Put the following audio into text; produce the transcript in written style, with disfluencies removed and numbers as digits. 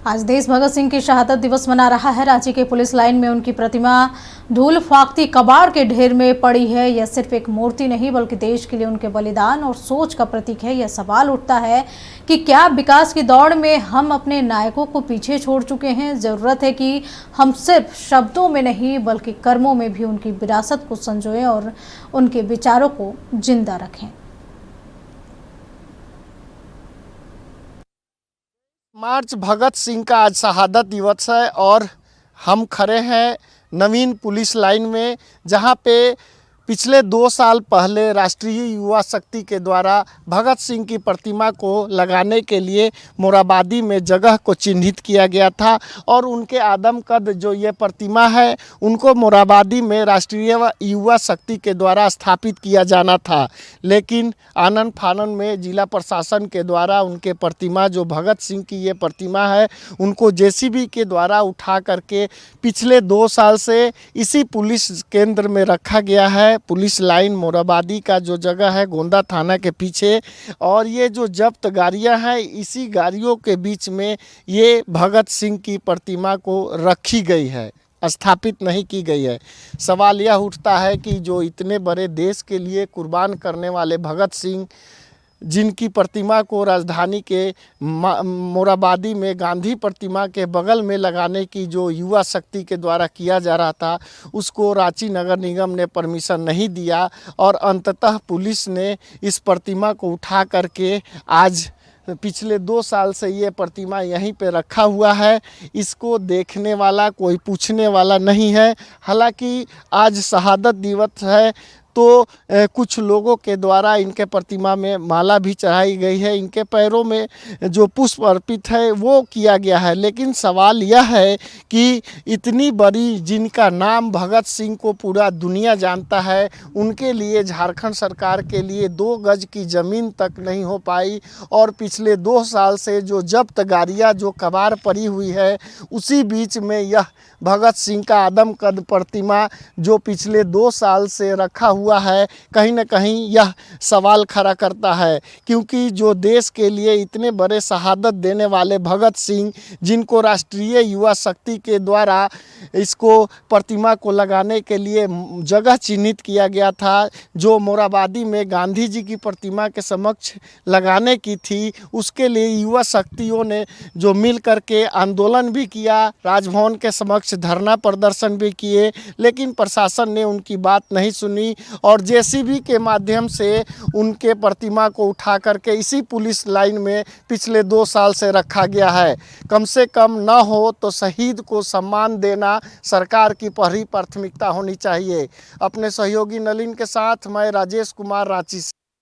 आज देश भगत सिंह की शहादत दिवस मना रहा है। रांची के पुलिस लाइन में उनकी प्रतिमा धूल फाख्ती कबाड़ के ढेर में पड़ी है। यह सिर्फ एक मूर्ति नहीं बल्कि देश के लिए उनके बलिदान और सोच का प्रतीक है। यह सवाल उठता है कि क्या विकास की दौड़ में हम अपने नायकों को पीछे छोड़ चुके हैं। जरूरत है कि हम सिर्फ शब्दों में नहीं बल्कि कर्मों में भी उनकी विरासत को संजोएं और उनके विचारों को जिंदा रखें। मार्च भगत सिंह का आज शहादत दिवस है और हम खड़े हैं नवीन पुलिस लाइन में, जहां पे पिछले 2 साल पहले राष्ट्रीय युवा शक्ति के द्वारा भगत सिंह की प्रतिमा को लगाने के लिए मोराबादी में जगह को चिन्हित किया गया था और उनके आदम कद जो ये प्रतिमा है उनको मोराबादी में राष्ट्रीय युवा शक्ति के द्वारा स्थापित किया जाना था। लेकिन आनन फानन में जिला प्रशासन के द्वारा उनके प्रतिमा जो भगत सिंह की ये प्रतिमा है उनको जेसीबी के द्वारा उठा करके पिछले 2 साल से इसी पुलिस केंद्र में रखा गया है। पुलिस लाइन मोराबादी का जो जगह है गोंदा थाना के पीछे, और ये जो जब्त गाड़ियां हैं इसी गाड़ियों के बीच में ये भगत सिंह की प्रतिमा को रखी गई है, स्थापित नहीं की गई है। सवाल यह उठता है कि जो इतने बड़े देश के लिए कुर्बान करने वाले भगत सिंह, जिनकी प्रतिमा को राजधानी के मोराबादी में गांधी प्रतिमा के बगल में लगाने की जो युवा शक्ति के द्वारा किया जा रहा था उसको रांची नगर निगम ने परमिशन नहीं दिया और अंततः पुलिस ने इस प्रतिमा को उठा करके आज पिछले 2 साल से ये प्रतिमा यहीं पे रखा हुआ है। इसको देखने वाला कोई पूछने वाला नहीं है। हालांकि आज शहादत दिवस है तो कुछ लोगों के द्वारा इनके प्रतिमा में माला भी चढ़ाई गई है, इनके पैरों में जो पुष्प अर्पित है वो किया गया है। लेकिन सवाल यह है कि इतनी बड़ी जिनका नाम भगत सिंह को पूरा दुनिया जानता है, उनके लिए झारखंड सरकार के लिए 2 गज की ज़मीन तक नहीं हो पाई और पिछले 2 साल से जो जब्त गाड़ियाँ जो कबाड़ पड़ी हुई है उसी बीच में यह भगत सिंह का आदम कद प्रतिमा जो पिछले 2 साल से रखा हुआ है, कहीं न कहीं यह सवाल खड़ा करता है। क्योंकि जो देश के लिए इतने बड़े शहादत देने वाले भगत सिंह, जिनको राष्ट्रीय युवा शक्ति के द्वारा इसको प्रतिमा को लगाने के लिए जगह चिन्हित किया गया था, जो मोराबादी में गांधी जी की प्रतिमा के समक्ष लगाने की थी, उसके लिए युवा शक्तियों ने जो मिल करके आंदोलन भी किया, राजभवन के समक्ष धरना प्रदर्शन भी किए, लेकिन प्रशासन ने उनकी बात नहीं सुनी और जेसीबी के माध्यम से उनके प्रतिमा को उठा करके इसी पुलिस लाइन में पिछले 2 साल से रखा गया है। कम से कम न हो तो शहीद को सम्मान देना सरकार की पहली प्राथमिकता होनी चाहिए। अपने सहयोगी नलिन के साथ मैं राजेश कुमार, रांची से।